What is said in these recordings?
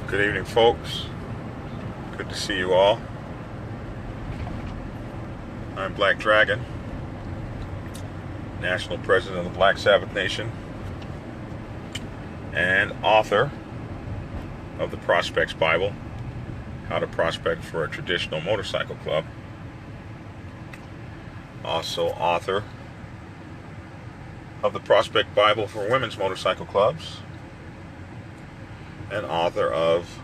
Good evening, folks. Good to see you all. I'm Black Dragon, National President of the Black Sabbath Nation, and author of the Prospects Bible, How to Prospect for a Traditional Motorcycle Club. Also author of the Prospect Bible for Women's Motorcycle Clubs, and author of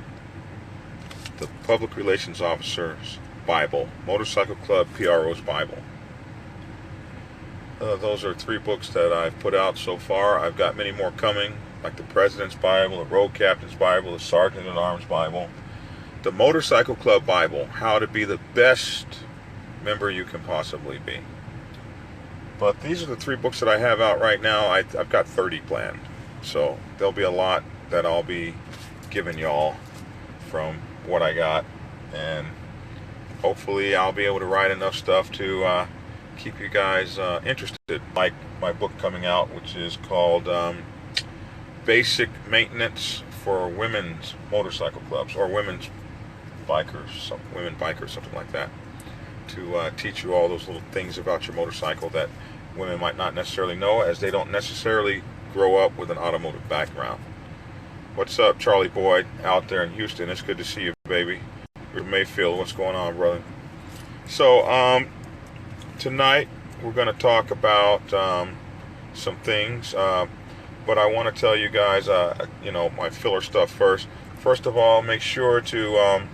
the Public Relations Officer's Bible, Motorcycle Club PRO's Bible. Those are 3 books that I've put out so far. I've got many more coming, like the President's Bible, the Road Captain's Bible, the Sergeant at Arms Bible, the Motorcycle Club Bible, how to be the best member you can possibly be. But these are the 3 books that I have out right now. I've got 30 planned, so there'll be a lot that I'll be giving y'all from what I got, and hopefully I'll be able to write enough stuff to keep you guys interested. Like my book coming out, which is called Basic Maintenance for Women's Motorcycle Clubs, or Women's Bikers, Women Bikers, something like that, to teach you all those little things about your motorcycle that women might not necessarily know, as they don't necessarily grow up with an automotive background. What's up, Charlie Boyd, out there in Houston? It's good to see you, baby. You're Mayfield. What's going on, brother? So, tonight we're going to talk about some things, but I want to tell you guys, my filler stuff first. First of all, make sure to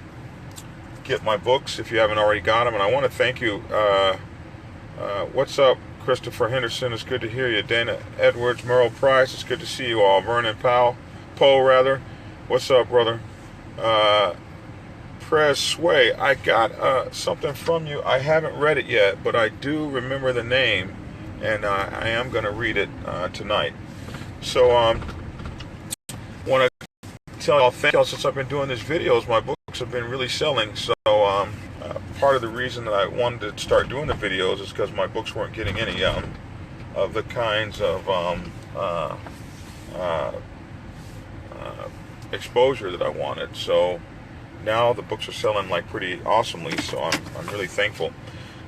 get my books if you haven't already got them, and I want to thank you. What's up, Christopher Henderson? It's good to hear you. Dana Edwards, Merle Price, it's good to see you all. Vernon Poe, rather. What's up, brother? Press Sway, I got something from you. I haven't read it yet, but I do remember the name, and I am going to read it tonight. So, want to tell y'all, thank y'all, since I've been doing these videos, my books have been really selling. So, part of the reason that I wanted to start doing the videos is because my books weren't getting any of the kinds of exposure that I wanted. So now the books are selling like pretty awesomely, so I'm really thankful.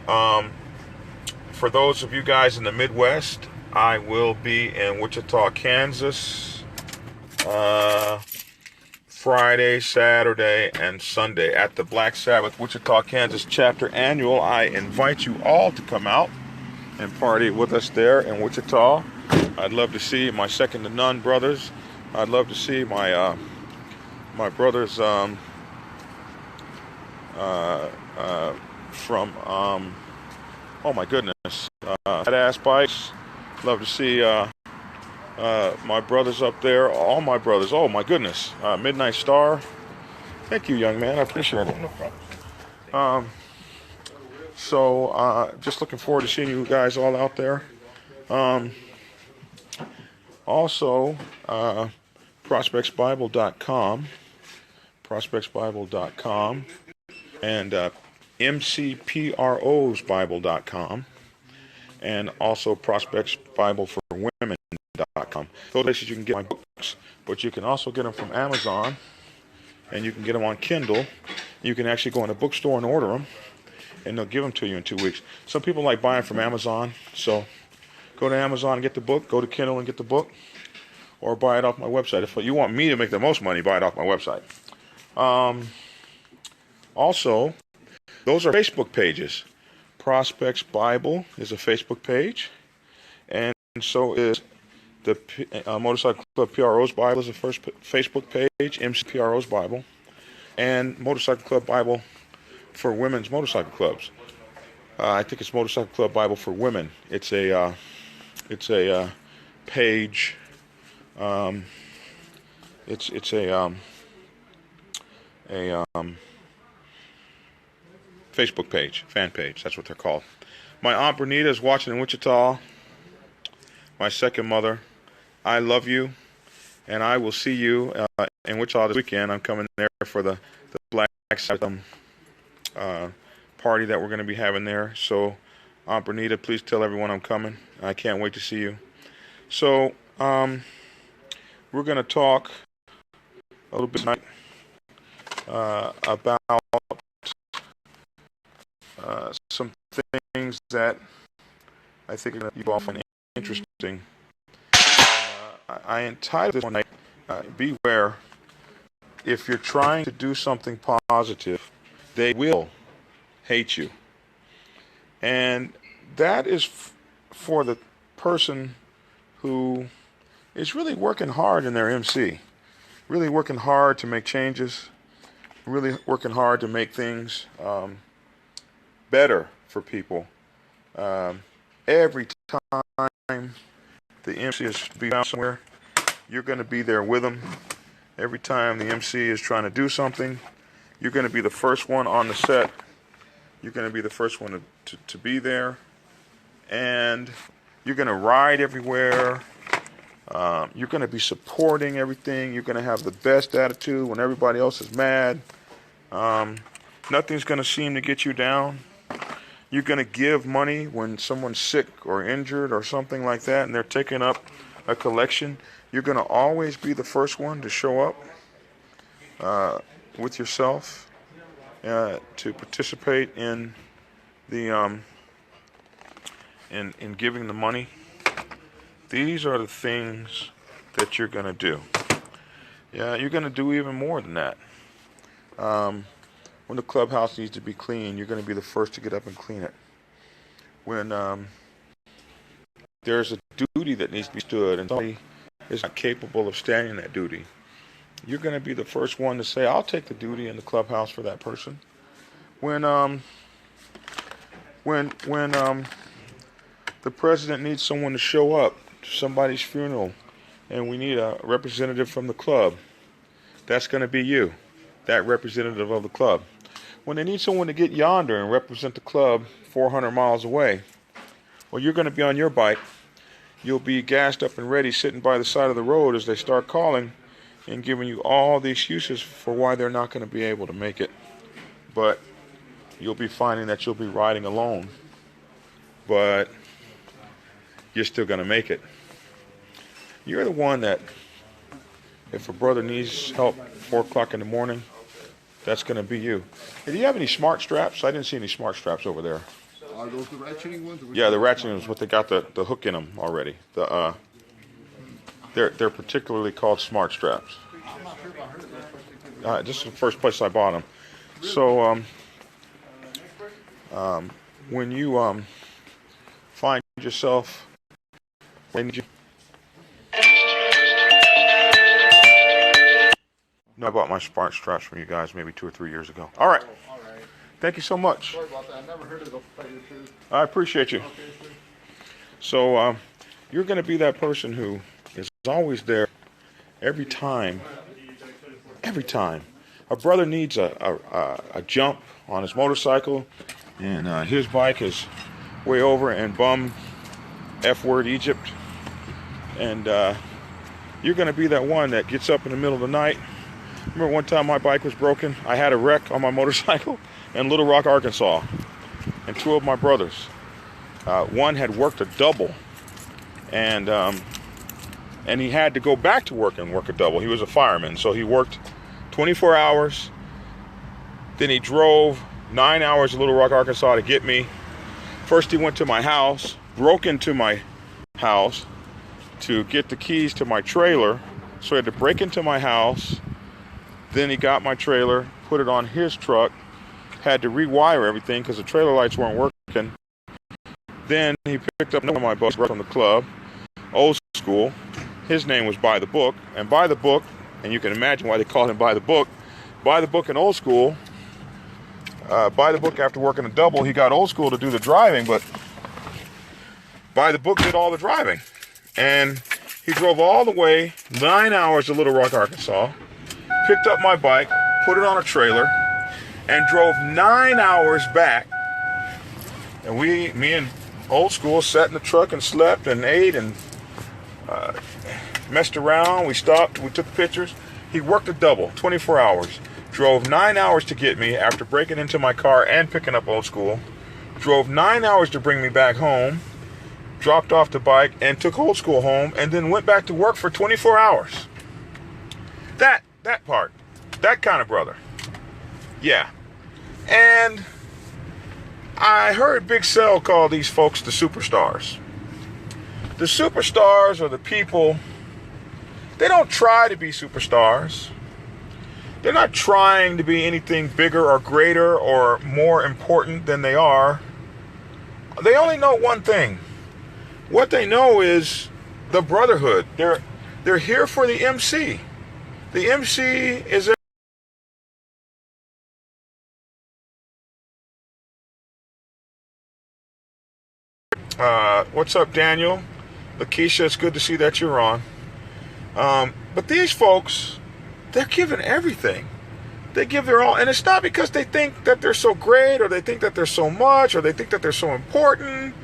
For those of you guys in the Midwest, I will be in Wichita, Kansas, Friday, Saturday, and Sunday at the Black Sabbath Wichita, Kansas chapter annual. I invite you all to come out and party with us there in Wichita. I'd love to see my second to none brothers. I'd love to see my my brothers from oh my goodness, Badass Bikes. Love to see my brothers up there, all my brothers. Oh my goodness, Midnight Star. Thank you, young man. I appreciate it. No problem. So just looking forward to seeing you guys all out there. Also, prospectsbible.com, and mcprosbible.com, and also prospectsbibleforwomen.com. Those places you can get my books, but you can also get them from Amazon, and you can get them on Kindle. You can actually go in a bookstore and order them, and they'll give them to you in 2 weeks. Some people like buying from Amazon, so go to Amazon and get the book, go to Kindle and get the book, or buy it off my website. If you want me to make the most money, buy it off my website. Also, those are Facebook pages. Prospects Bible is a Facebook page, and so is the Motorcycle Club PRO's Bible is the first Facebook page, MCPRO's Bible, and Motorcycle Club Bible for Women's Motorcycle Clubs. I think it's Motorcycle Club Bible for Women. It's a page. It's a Facebook page, fan page. That's what they're called. My Aunt Bernita is watching in Wichita. My second mother. I love you, and I will see you in Wichita this weekend. I'm coming there for the Black Sabbath party that we're going to be having there. So, Aunt Bernita, please tell everyone I'm coming. I can't wait to see you. So, we're going to talk a little bit tonight about some things that I think you all find interesting. I entitled this one, Beware, if you're trying to do something positive, they will hate you. And that is for the person who is really working hard in their MC, really working hard to make changes, really working hard to make things better for people. Every time the MC is found somewhere, you're going to be there with them. Every time the MC is trying to do something, you're going to be the first one on the set. You're going to be the first one to be there. And you're going to ride everywhere. You're going to be supporting everything. You're going to have the best attitude when everybody else is mad. Nothing's going to seem to get you down. You're going to give money when someone's sick or injured or something like that, and they're taking up a collection. You're going to always be the first one to show up with yourself to participate in the in giving the money. These are the things that you're going to do. Yeah, you're going to do even more than that. When the clubhouse needs to be clean, you're going to be the first to get up and clean it. When there's a duty that needs to be stood and somebody is not capable of standing that duty, you're going to be the first one to say, I'll take the duty in the clubhouse for that person. When the president needs someone to show up to somebody's funeral and we need a representative from the club, that's going to be you, that representative of the club. When they need someone to get yonder and represent the club 400 miles away, well, you're going to be on your bike. You'll be gassed up and ready, sitting by the side of the road as they start calling and giving you all the excuses for why they're not going to be able to make it. But you'll be finding that you'll be riding alone. But you're still going to make it. You're the one that, if a brother needs help 4 o'clock in the morning, that's going to be you. Hey, do you have any smart straps? I didn't see any smart straps over there. Are those the ratcheting ones? Yeah, the ratcheting ones, what they got the hook in them already. They're particularly called smart straps. I'm not sure if I heard of that. This is the first place I bought them. So when you find yourself, I bought my smart straps from you guys maybe 2 or 3 years ago. All right. All right. Thank you so much. Sorry about that. I never heard of those, to tell you the truth. I appreciate you. Okay, sir. So you're going to be that person who is always there every time. Every time. A brother needs a jump on his motorcycle, and his bike is way over in bum F-word Egypt. And you're going to be that one that gets up in the middle of the night. Remember one time my bike was broken? I had a wreck on my motorcycle in Little Rock, Arkansas. And 2 of my brothers. One had worked a double. And he had to go back to work and work a double. He was a fireman. So he worked 24 hours. Then he drove 9 hours to Little Rock, Arkansas to get me. First he went to my house, broke into my house to get the keys to my trailer. So he had to break into my house. Then he got my trailer, put it on his truck, had to rewire everything because the trailer lights weren't working. Then he picked up one of my buddies from the club, old school. His name was By the Book. And By the Book, and you can imagine why they called him By the Book in old school. By the Book, after working a double, he got old school to do the driving, but By the Book did all the driving. And he drove all the way 9 hours to Little Rock, Arkansas, picked up my bike, put it on a trailer, and drove 9 hours back. And me and old school sat in the truck and slept and ate and messed around. We stopped, we took pictures. He worked a double, 24 hours. Drove 9 hours to get me after breaking into my car and picking up old school. Drove 9 hours to bring me back home. Dropped off the bike and took old school home and then went back to work for 24 hours. That part, that kind of brother. Yeah. And I heard Big Cell call these folks the superstars. The superstars are the people, they don't try to be superstars. They're not trying to be anything bigger or greater or more important than they are. They only know one thing. What they know is the brotherhood. They're here for the MC. The MC is what's up, Daniel? Lakeisha, it's good to see that you're on. But these folks, they're giving everything. They give their all. And it's not because they think that they're so great, or they think that they're so much, or they think that they're so important,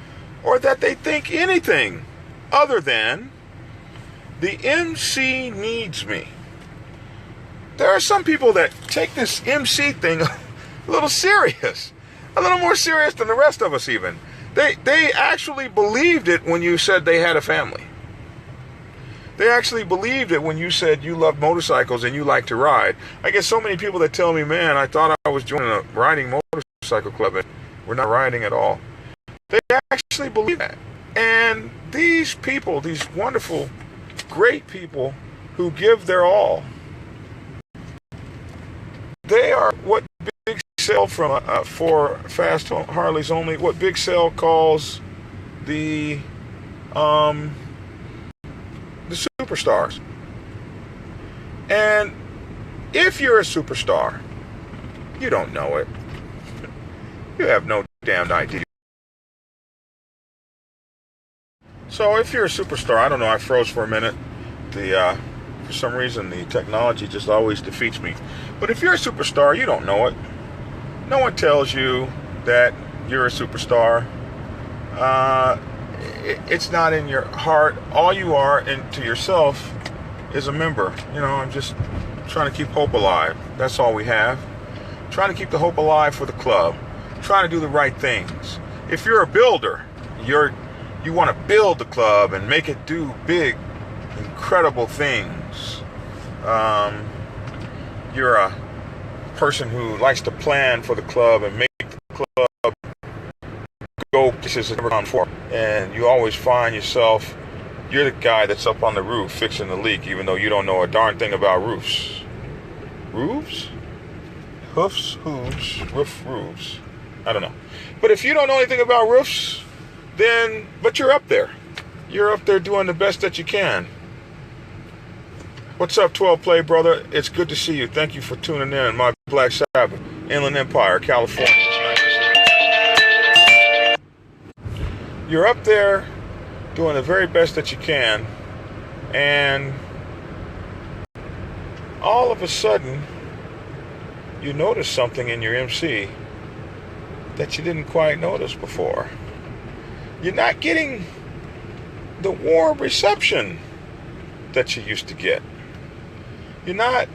or that they think anything other than the MC needs me. There are some people that take this MC thing a little serious, a little more serious than the rest of us even. They actually believed it when you said they had a family. They actually believed it when you said you love motorcycles and you like to ride. I get so many people that tell me, man, I thought I was joining a riding motorcycle club, and we're not riding at all. They actually believe that. And these people, these wonderful, great people who give their all, they are what Big Cell from for Fast Harleys Only, what Big Cell calls the superstars. And if you're a superstar, you don't know it. You have no damned idea. So if you're a superstar, I don't know, I froze for a minute. For some reason, the technology just always defeats me. But if you're a superstar, you don't know it. No one tells you that you're a superstar. It's not in your heart. All you are, and to yourself, is a member. You know, I'm just trying to keep hope alive. That's all we have. Trying to keep the hope alive for the club. Trying to do the right things. If you're a builder, you want to build the club and make it do big, incredible things. You're a person who likes to plan for the club and make the club go places it's never gone before. And you always find yourself, you're the guy that's up on the roof fixing the leak, even though you don't know a darn thing about roofs. Roofs? Hoofs, hooves, roofs. I don't know. But if you don't know anything about roofs, but you're up there. You're up there doing the best that you can. What's up, 12 Play brother? It's good to see you. Thank you for tuning in. My Black Sabbath, Inland Empire, California. It's nice to see you. You're up there doing the very best that you can, and all of a sudden, you notice something in your MC that you didn't quite notice before. You're not getting the warm reception that you used to get. You're not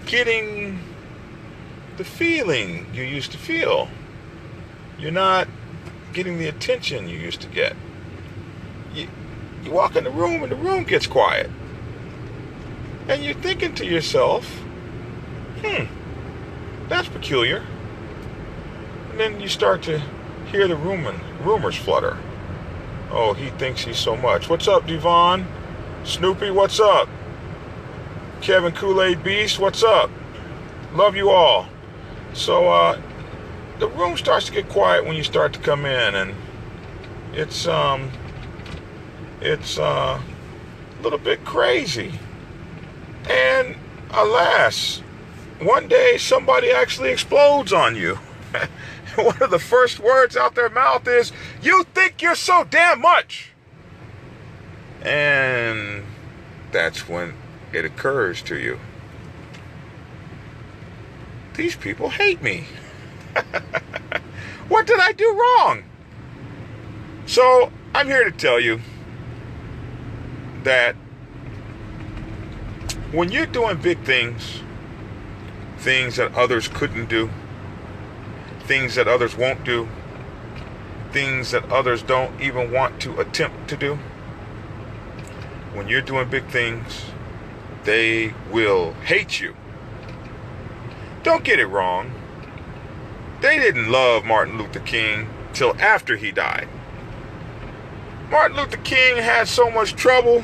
getting the feeling you used to feel. You're not getting the attention you used to get. You walk in the room and the room gets quiet. And you're thinking to yourself, that's peculiar. And then you start to hear the rumors flutter. Oh, he thinks he's so much. What's up, Devon? Snoopy, what's up? Kevin Kool-Aid Beast, what's up? Love you all. So, the room starts to get quiet when you start to come in, and it's a little bit crazy. And alas, one day somebody actually explodes on you. One of the first words out their mouth is, "You think you're so damn much." And that's when it occurs to you, these people hate me. What did I do wrong? So I'm here to tell you that when you're doing big things, things that others couldn't do, things that others won't do, things that others don't even want to attempt to do, when you're doing big things, they will hate you. Don't get it wrong. They didn't love Martin Luther King till after he died. Martin Luther King had so much trouble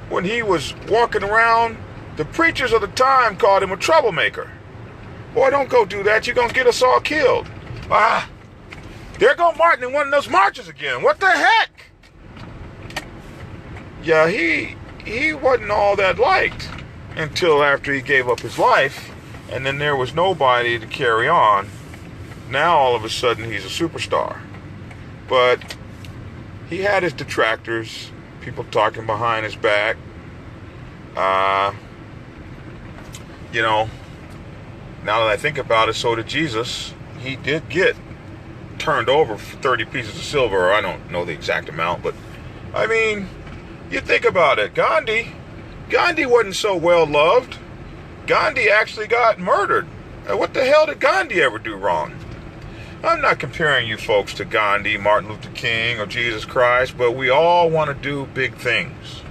when he was walking around. The preachers of the time called him a troublemaker. Boy, don't go do that. You're going to get us all killed. There go Martin in one of those marches again. What the heck? Yeah, he wasn't all that liked until after he gave up his life, and then there was nobody to carry on. Now all of a sudden he's a superstar. But he had his detractors, people talking behind his back. Now that I think about it, so did Jesus. He did get turned over for 30 pieces of silver, or I don't know the exact amount, but I mean, you think about it. Gandhi wasn't so well loved. Gandhi actually got murdered. What the hell did Gandhi ever do wrong? I'm not comparing you folks to Gandhi, Martin Luther King, or Jesus Christ, but we all want to do big things.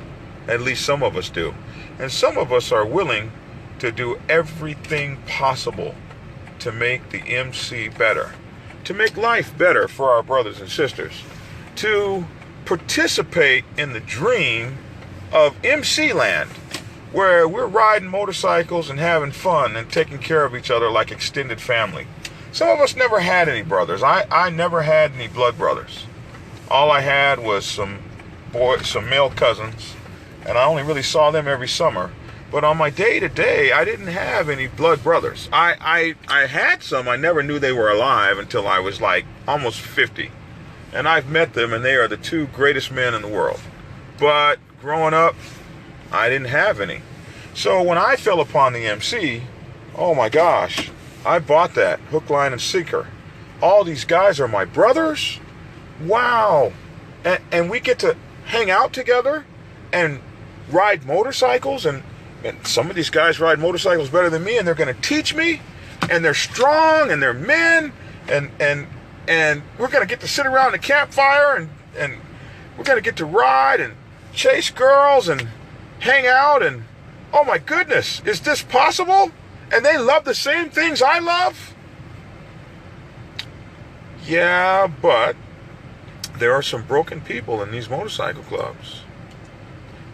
At least some of us do. And some of us are willing to do everything possible to make the MC better, to make life better for our brothers and sisters, to participate in the dream of MC land, where we're riding motorcycles and having fun and taking care of each other like extended family. Some of us never had any brothers. I never had any blood brothers. All I had was some male cousins, and I only really saw them every summer. But on my day-to-day, I didn't have any blood brothers. I had some. I never knew they were alive until I was like almost 50. And I've met them, and they are the two greatest men in the world. But growing up, I didn't have any. So when I fell upon the MC, oh my gosh, I bought that hook, line, and sinker. All these guys are my brothers? Wow. And we get to hang out together and ride motorcycles, and some of these guys ride motorcycles better than me, and they're going to teach me, and they're strong, and they're men, and we're going to get to sit around the campfire, and we're going to get to ride and chase girls and hang out, and oh my goodness, is this possible? And they love the same things I love? Yeah, but there are some broken people in these motorcycle clubs.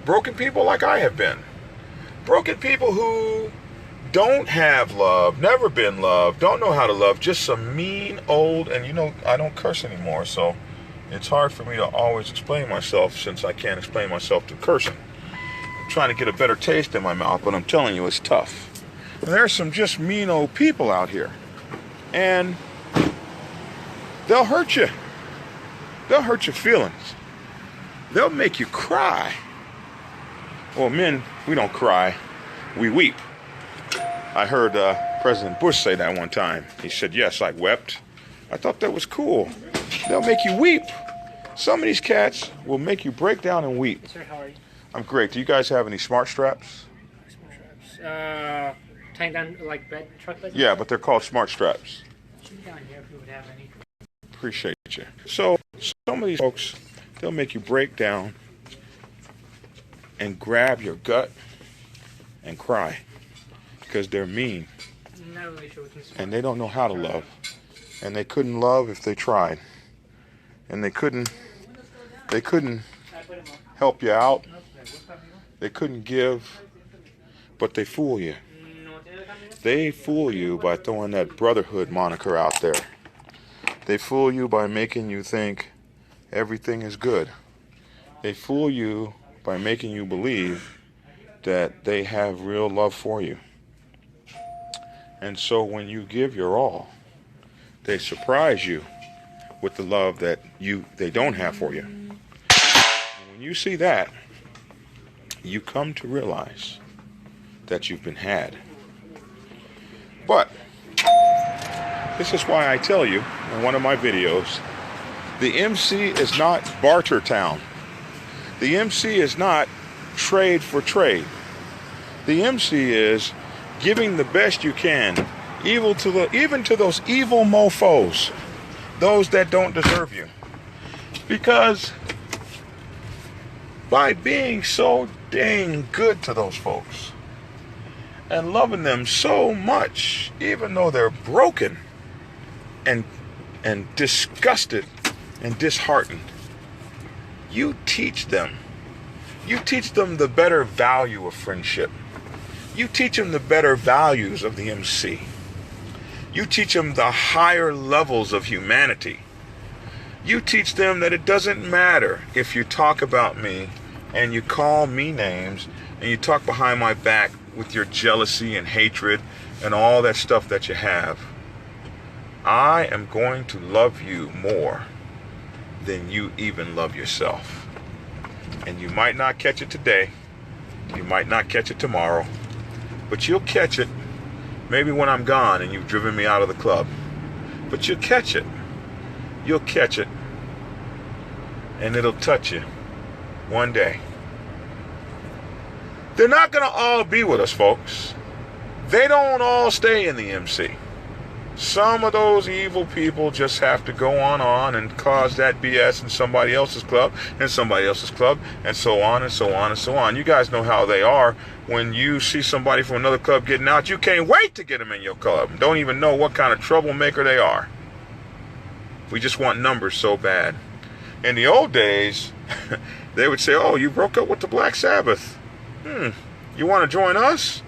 Broken people like I have been. Broken people who don't have love, never been loved, don't know how to love, just some mean old, and I don't curse anymore, so it's hard for me to always explain myself since I can't explain myself through cursing. I'm trying to get a better taste in my mouth, but I'm telling you, it's tough. And there are some just mean old people out here, and they'll hurt you. They'll hurt your feelings. They'll make you cry. Well, men, we don't cry, we weep. I heard President Bush say that one time. He said, yes, I wept. I thought that was cool. They'll make you weep. Some of these cats will make you break down and weep. Sir, how are you? I'm great. Do you guys have any smart straps? Smart straps. Tying down like truck beds? Yeah, but they're called smart straps. Should be down here if you would have any. Appreciate you. So some of these folks, they'll make you break down and grab your gut and cry because they're mean. I'm not really sure what's and they don't know how to love, and they couldn't love if they tried, and they couldn't help you out. They couldn't give, but they fool you. They fool you by throwing that brotherhood moniker out there. They fool you by making you think everything is good. They fool you by making you believe that they have real love for you. And so when you give your all, they surprise you with the love that they don't have for you. And when you see that, you come to realize that you've been had. But this is why I tell you in one of my videos, the MC is not barter town. The MC is not trade for trade. The MC is giving the best you can, even to those evil mofos, those that don't deserve you. Because by being so dang good to those folks and loving them so much, even though they're broken, and disgusted and disheartened. You teach them. You teach them the better value of friendship. You teach them the better values of the MC. You teach them the higher levels of humanity. You teach them that it doesn't matter if you talk about me and you call me names and you talk behind my back with your jealousy and hatred and all that stuff that you have. I am going to love you more than you even love yourself. And you might not catch it today. You might not catch it tomorrow. But you'll catch it maybe when I'm gone and you've driven me out of the club. But you'll catch it. You'll catch it. And it'll touch you one day. They're not going to all be with us, folks. They don't all stay in the MC. Some of those evil people just have to go on and cause that BS in somebody else's club and somebody else's club and so on and so on and so on. You guys know how they are. When you see somebody from another club getting out, you can't wait to get them in your club. Don't even know what kind of troublemaker they are. We just want numbers so bad. In the old days, they would say, oh, you broke up with the Black Sabbath. You want to join us?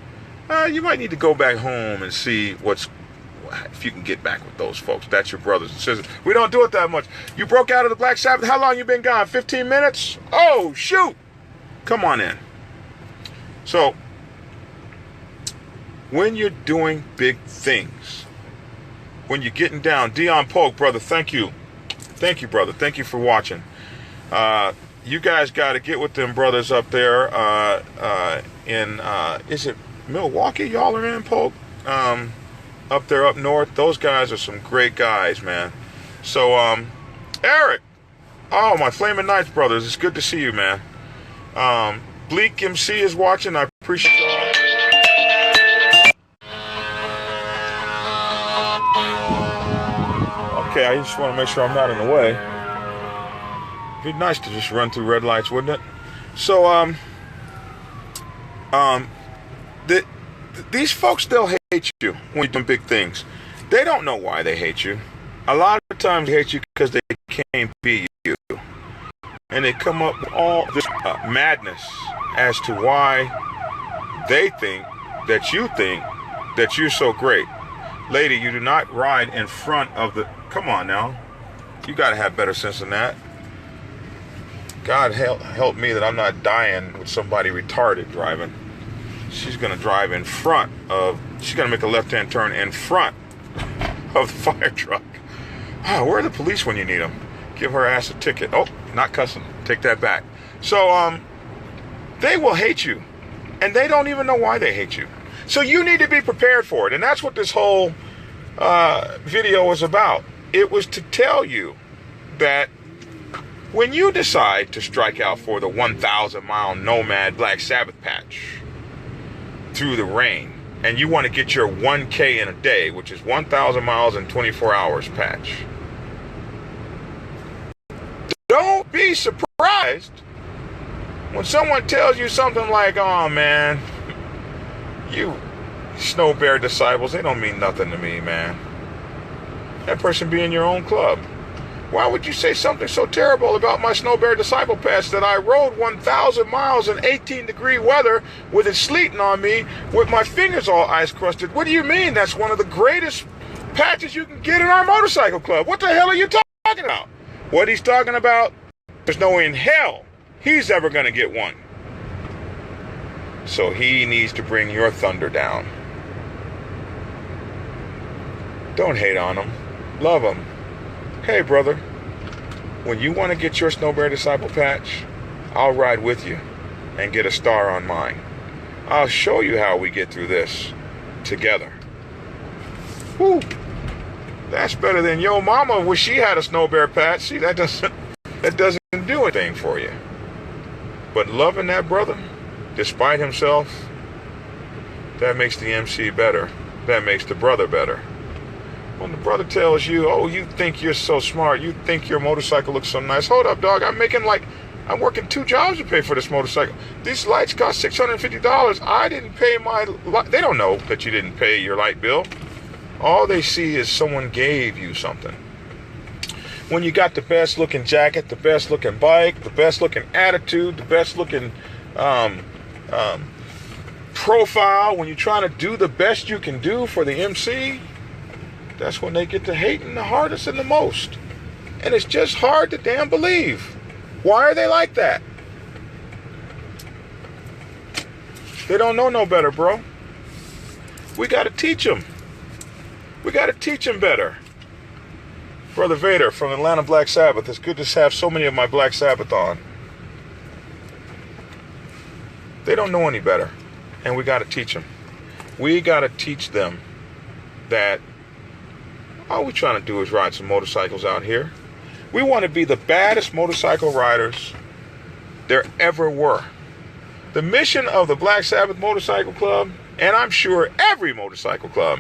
You might need to go back home and see if you can get back with those folks. That's your brothers and sisters. We don't do it that much. You broke out of the Black Sabbath. How long you been gone? 15 minutes? Oh, shoot. Come on in. So, when you're doing big things, when you're getting down, Dion Polk, brother, thank you. Thank you, brother. Thank you for watching. You guys got to get with them brothers up there in, is it Milwaukee y'all are in, Polk? Up there up north. Those guys are some great guys, man. So, Eric. Oh, my Flaming Knights brothers. It's good to see you, man. Bleak MC is watching. I appreciate y'all. Okay, I just want to make sure I'm not in the way. It'd be nice to just run through red lights, wouldn't it? So, these folks, they'll hate you when you're doing big things. They don't know why they hate you. A lot of times they hate you because they can't be you. And they come up with all this madness as to why they think that you're so great. Lady, you do not ride in front of the... Come on now. You got to have better sense than that. God help me that I'm not dying with somebody retarded driving. She's going to drive in front of... She's going to make a left-hand turn in front of the fire truck. Oh, where are the police when you need them? Give her ass a ticket. Oh, not cussing. Take that back. So, they will hate you. And they don't even know why they hate you. So you need to be prepared for it. And that's what this whole video was about. It was to tell you that when you decide to strike out for the 1,000-mile nomad Black Sabbath patch through the rain, and you want to get your 1K in a day, which is 1,000 miles in 24 hours patch, don't be surprised when someone tells you something like, oh man, you Snow Bear disciples, they don't mean nothing to me, man. That person be in your own club. Why would you say something so terrible about my Snow Bear disciple patch that I rode 1,000 miles in 18-degree weather with it sleeting on me with my fingers all ice crusted? What do you mean? That's one of the greatest patches you can get in our motorcycle club. What the hell are you talking about? What he's talking about, there's no way in hell he's ever going to get one. So he needs to bring your thunder down. Don't hate on him. Love him. Hey, brother, when you want to get your Snow Bear disciple patch, I'll ride with you and get a star on mine. I'll show you how we get through this together. Whew. That's better than yo mama wish she had a Snow Bear patch. See, that doesn't do anything for you. But loving that brother, despite himself, that makes the MC better. That makes the brother better. When the brother tells you, oh, you think you're so smart, you think your motorcycle looks so nice. Hold up, dog. I'm working 2 jobs to pay for this motorcycle. These lights cost $650. I didn't pay my light. They don't know that you didn't pay your light bill. All they see is someone gave you something. When you got the best looking jacket, the best looking bike, the best looking attitude, the best looking profile, when you're trying to do the best you can do for the MC, that's when they get to hating the hardest and the most. And it's just hard to damn believe. Why are they like that? They don't know no better, bro. We got to teach them. We got to teach them better. Brother Vader from Atlanta Black Sabbath. It's good to have so many of my Black Sabbath on. They don't know any better. And we got to teach them. We got to teach them that all we're trying to do is ride some motorcycles out here. We want to be the baddest motorcycle riders there ever were. The mission of the Black Sabbath Motorcycle Club, and I'm sure every motorcycle club,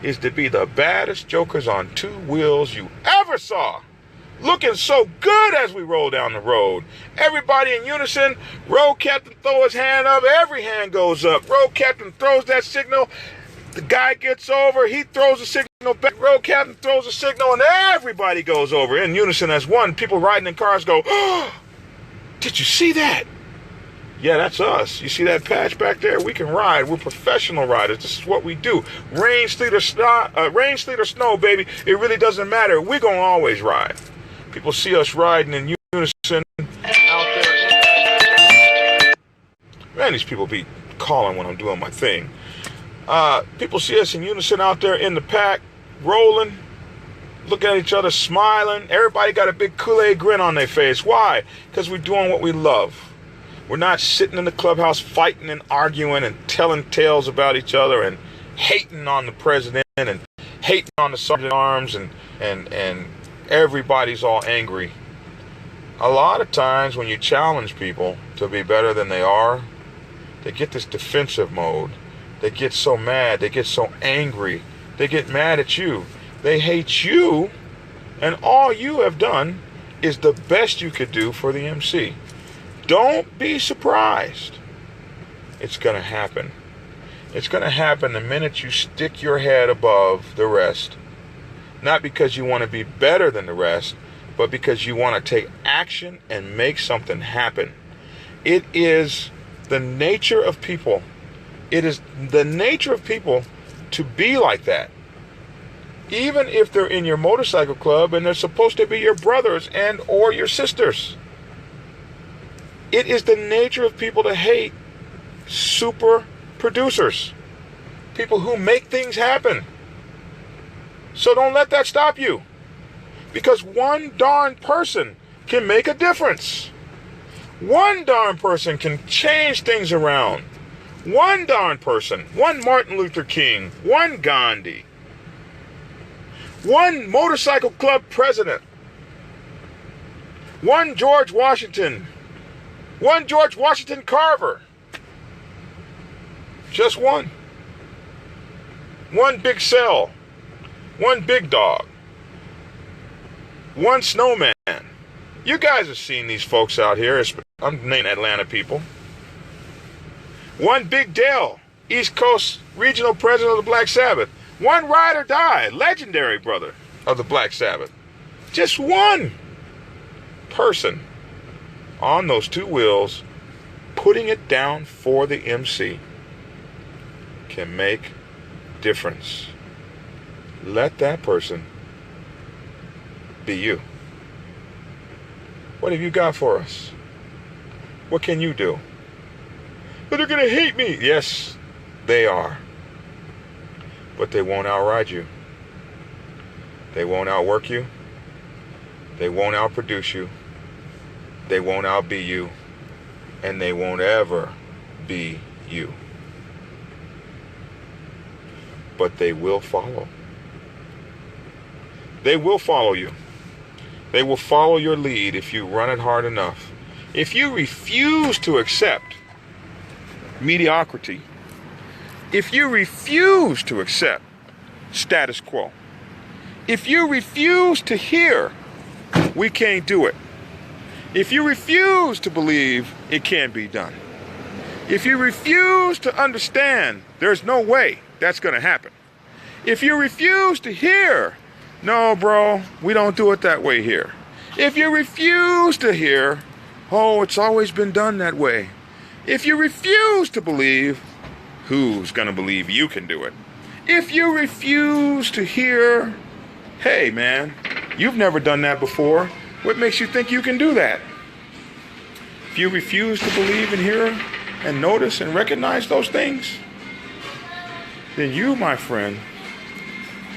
is to be the baddest jokers on two wheels you ever saw. Looking so good as we roll down the road. Everybody in unison. Road captain throw his hand up. Every hand goes up. Road captain throws that signal. The guy gets over. He throws the signal back. Road captain throws the signal, and everybody goes over in unison as one. People riding in cars go, "Oh, did you see that?" Yeah, that's us. You see that patch back there? We can ride. We're professional riders. This is what we do. Rain, sleet, or snow, baby. It really doesn't matter. We're going to always ride. People see us riding in unison out there. Man, these people be calling when I'm doing my thing. People see us in unison out there in the pack, rolling, looking at each other, smiling. Everybody got a big Kool-Aid grin on their face. Why? Because we're doing what we love. We're not sitting in the clubhouse fighting and arguing and telling tales about each other and hating on the president and hating on the sergeant at arms and everybody's all angry. A lot of times when you challenge people to be better than they are, they get this defensive mode. They get so mad. They get so angry. They get mad at you. They hate you, and all you have done is the best you could do for the MC. Don't be surprised. It's going to happen. It's going to happen the minute you stick your head above the rest. Not because you want to be better than the rest, but because you want to take action and make something happen. It is the nature of people. It is the nature of people to be like that. Even if they're in your motorcycle club and they're supposed to be your brothers and or your sisters. It is the nature of people to hate super producers. People who make things happen. So don't let that stop you. Because one darn person can make a difference. One darn person can change things around. One darn person. One Martin Luther King. One Gandhi. One motorcycle club president. One George Washington. One George Washington Carver. Just one. One Big Cell. One Big Dog. One Snowman. You guys have seen these folks out here. I'm naming Atlanta people. One Big Dale, East Coast Regional President of the Black Sabbath. One Ride or Die, legendary brother of the Black Sabbath. Just one person on those two wheels, putting it down for the MC, can make difference. Let that person be you. What have you got for us? What can you do? But they're going to hate me. Yes, they are. But they won't outride you. They won't outwork you. They won't outproduce you. They won't outbe you. And they won't ever be you. But they will follow. They will follow you. They will follow your lead if you run it hard enough. If you refuse to accept mediocrity, if you refuse to accept status quo, if you refuse to hear we can't do it, if you refuse to believe it can be done, if you refuse to understand there's no way that's going to happen, If you refuse to hear, no, bro, we don't do it that way here. If you refuse to hear, oh, it's always been done that way. If you refuse to believe, who's going to believe you can do it? If you refuse to hear, hey, man, you've never done that before. What makes you think you can do that? If you refuse to believe and hear and notice and recognize those things, then you, my friend,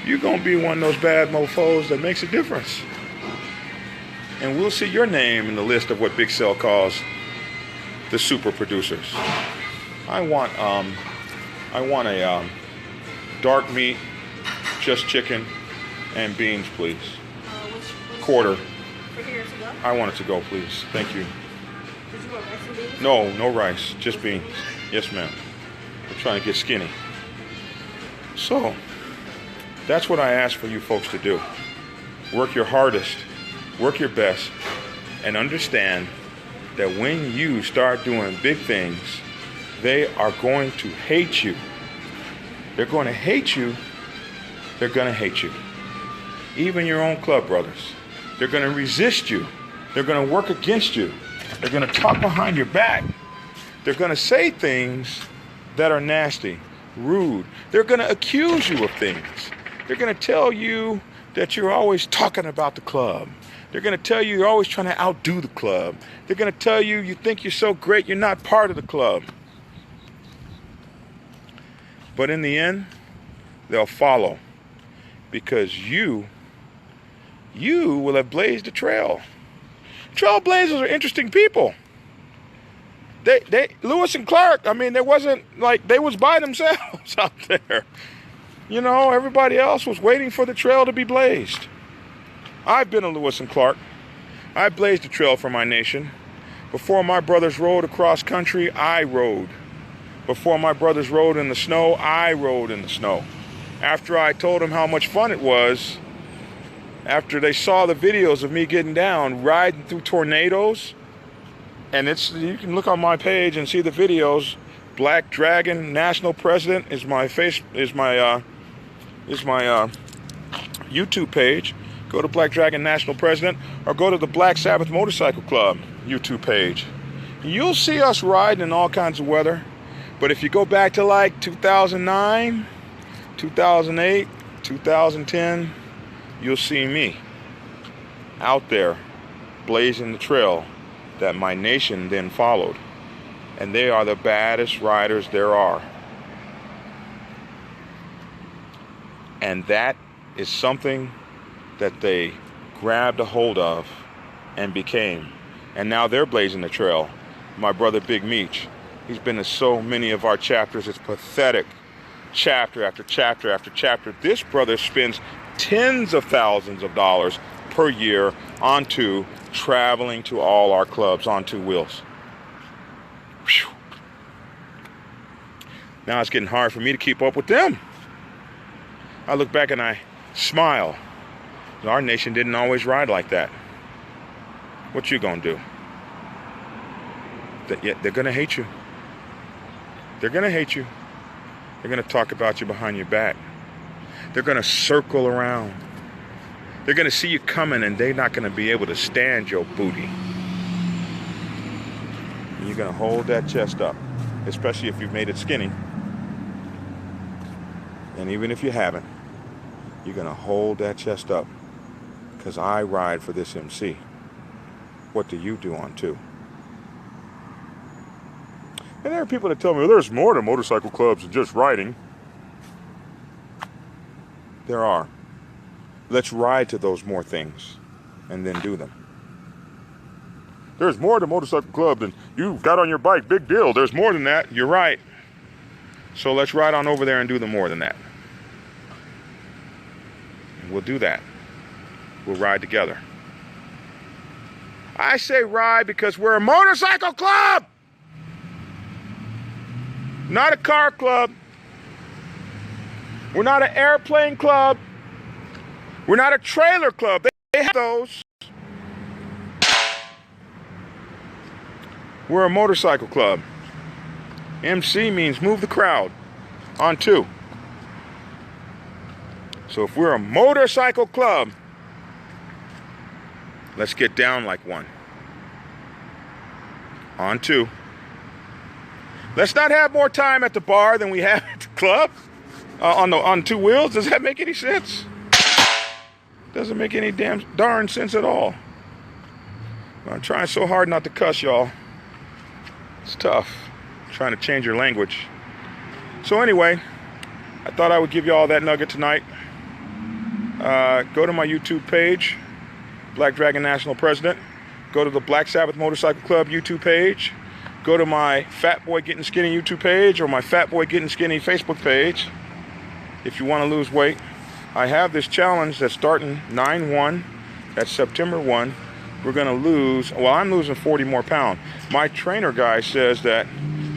you're going to be one of those bad mofos that makes a difference. And we'll see your name in the list of what Big Cell calls the super producers. I want a dark meat, just chicken, and beans, please. Which Quarter. for here to go? I want it to go, please. Thank you. Did you want rice and beans? No rice, just beans. Yes, ma'am. I'm trying to get skinny. So, that's what I ask for you folks to do. Work your hardest, work your best, and understand that when you start doing big things, they are going to hate you. They're going to hate you. They're going to hate you. Even your own club brothers. They're going to resist you. They're going to work against you. They're going to talk behind your back. They're going to say things that are nasty, rude. They're going to accuse you of things. They're going to tell you that you're always talking about the club. They're going to tell you you're always trying to outdo the club. They're going to tell you you think you're so great you're not part of the club. But in the end, they'll follow because you will have blazed a trail. Trailblazers are interesting people. Lewis and Clark, I mean, there wasn't like they was by themselves out there. You know, everybody else was waiting for the trail to be blazed. I've been a Lewis and Clark. I blazed a trail for my nation. Before my brothers rode across country, I rode. Before my brothers rode in the snow, I rode in the snow. After I told them how much fun it was, after they saw the videos of me getting down, riding through tornadoes, and you can look on my page and see the videos. Black Dragon National President is my YouTube page. Go to Black Dragon National President or go to the Black Sabbath Motorcycle Club YouTube page. You'll see us riding in all kinds of weather. But if you go back to like 2009, 2008, 2010, you'll see me out there blazing the trail that my nation then followed. And they are the baddest riders there are. And that is something that they grabbed a hold of and became. And now they're blazing the trail. My brother Big Meech, he's been in so many of our chapters. It's pathetic. Chapter after chapter after chapter. This brother spends tens of thousands of dollars per year onto traveling to all our clubs on two wheels. Whew. Now it's getting hard for me to keep up with them. I look back and I smile. Our nation didn't always ride like that. What you gonna do? They're gonna hate you. They're gonna hate you. They're gonna talk about you behind your back. They're gonna circle around. They're gonna see you coming and they're not gonna be able to stand your booty. And you're gonna hold that chest up, especially if you've made it skinny. And even if you haven't, you're gonna hold that chest up. Because I ride for this MC. What do you do on two? And there are people that tell me, well, there's more to motorcycle clubs than just riding. There are. Let's ride to those more things and then do them. There's more to motorcycle club than you got on your bike. Big deal. There's more than that. You're right. So let's ride on over there and do the more than that. And we'll do that. We'll ride together. I say ride because we're a motorcycle club, not a car club. We're not an airplane club. We're not a trailer club. They have those. We're a motorcycle club. MC means move the crowd on two. So if we're a motorcycle club, let's get down like one. On two. Let's not have more time at the bar than we have at the club on two wheels. Does that make any sense? Doesn't make any darn sense at all. I'm trying so hard not to cuss, y'all. It's tough. I'm trying to change your language. So anyway, I thought I would give you all that nugget tonight. Go to my YouTube page, Black Dragon National President. Go to the Black Sabbath Motorcycle Club YouTube page. Go to my Fat Boy Getting Skinny YouTube page or my Fat Boy Getting Skinny Facebook page if you want to lose weight. I have this challenge that's starting 9/1. That's September 1. We're going to lose, well, I'm losing 40 more pounds. My trainer guy says that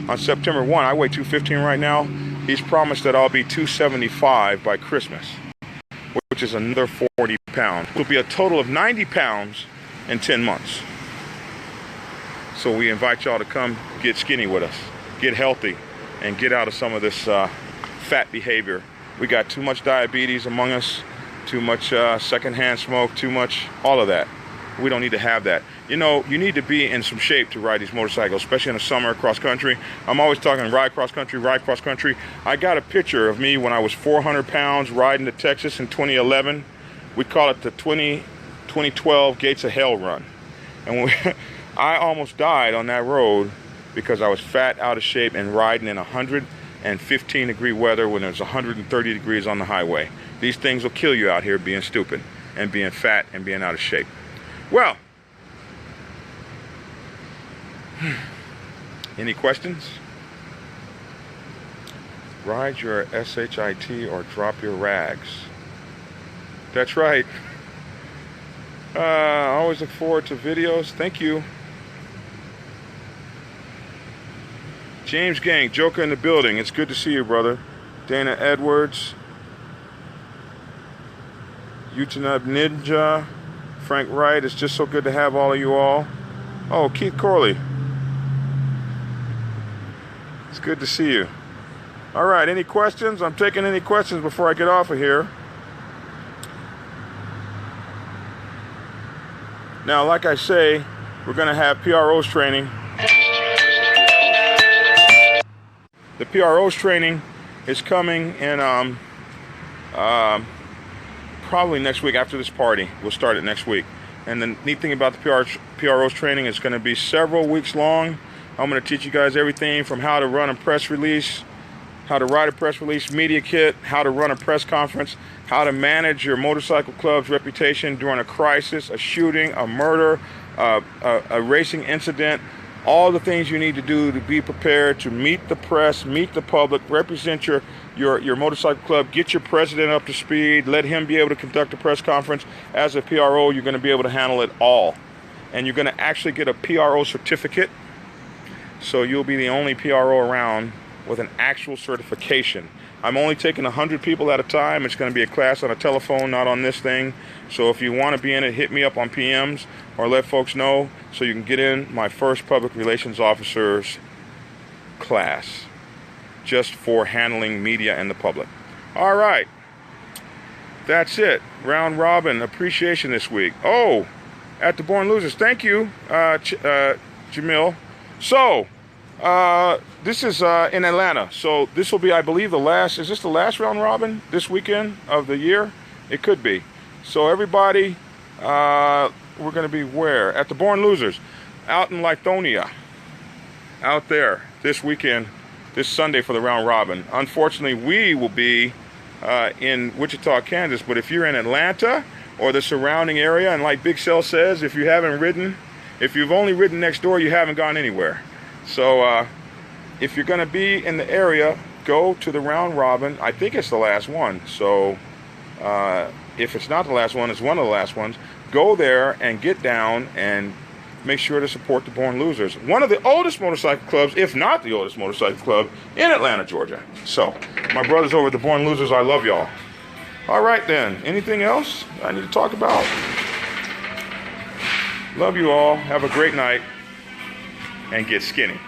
on September 1, I weigh 215 right now. He's promised that I'll be 275 by Christmas, which is another 40 pounds. It will be a total of 90 pounds in 10 months. So we invite y'all to come get skinny with us, get healthy, and get out of some of this fat behavior. We got too much diabetes among us, too much secondhand smoke, too much, all of that. We don't need to have that. You know, you need to be in some shape to ride these motorcycles, especially in the summer, cross country. I'm always talking ride cross country, ride cross country. I got a picture of me when I was 400 pounds riding to Texas in 2011. We call it the 2012 Gates of Hell run. And I almost died on that road because I was fat, out of shape, and riding in 115 degree weather when there's 130 degrees on the highway. These things will kill you out here being stupid and being fat and being out of shape. Well, any questions? Ride your SHIT or drop your rags. That's right. I always look forward to videos. Thank you. James Gang, Joker in the building. It's good to see you, brother. Dana Edwards. Utanub Ninja. Frank Wright. It's just so good to have all of you all. Oh, Keith Corley. It's good to see you. All right, any questions? I'm taking any questions before I get off of here. Now, like I say, we're going to have PROs training. The PROs training is coming in probably next week after this party. We'll start it next week. And the neat thing about the PROs training is going to be several weeks long. I'm going to teach you guys everything from how to run a press release, how to write a press release, media kit, how to run a press conference, how to manage your motorcycle club's reputation during a crisis, a shooting, a murder, a racing incident, all the things you need to do to be prepared to meet the press, meet the public, represent your motorcycle club, get your president up to speed, let him be able to conduct a press conference. As a PRO, you're going to be able to handle it all. And you're going to actually get a PRO certificate. So you'll be the only PRO around with an actual certification. I'm only taking 100 people at a time. It's going to be a class on a telephone, not on this thing. So if you want to be in it, hit me up on PMs or let folks know so you can get in my first public relations officer's class just for handling media and the public. All right. That's it. Round robin appreciation this week. Oh, at the Born Losers. Thank you, Jamil. So, this is in Atlanta. So this will be, I believe, the last, is this the last round robin this weekend of the year? It could be. So everybody, we're going to be where? At the Born Losers, out in Lithonia, out there this weekend, this Sunday for the round robin. Unfortunately, we will be in Wichita, Kansas, but if you're in Atlanta or the surrounding area, and like Big Cell says, if you haven't ridden, if you've only ridden next door, you haven't gone anywhere. So if you're going to be in the area, go to the round robin. I think it's the last one. So if it's not the last one, it's one of the last ones. Go there and get down and make sure to support the Born Losers. One of the oldest motorcycle clubs, if not the oldest motorcycle club, in Atlanta, Georgia. So my brothers over at the Born Losers, I love y'all. All right then. Anything else I need to talk about? Love you all. Have a great night. And get skinny.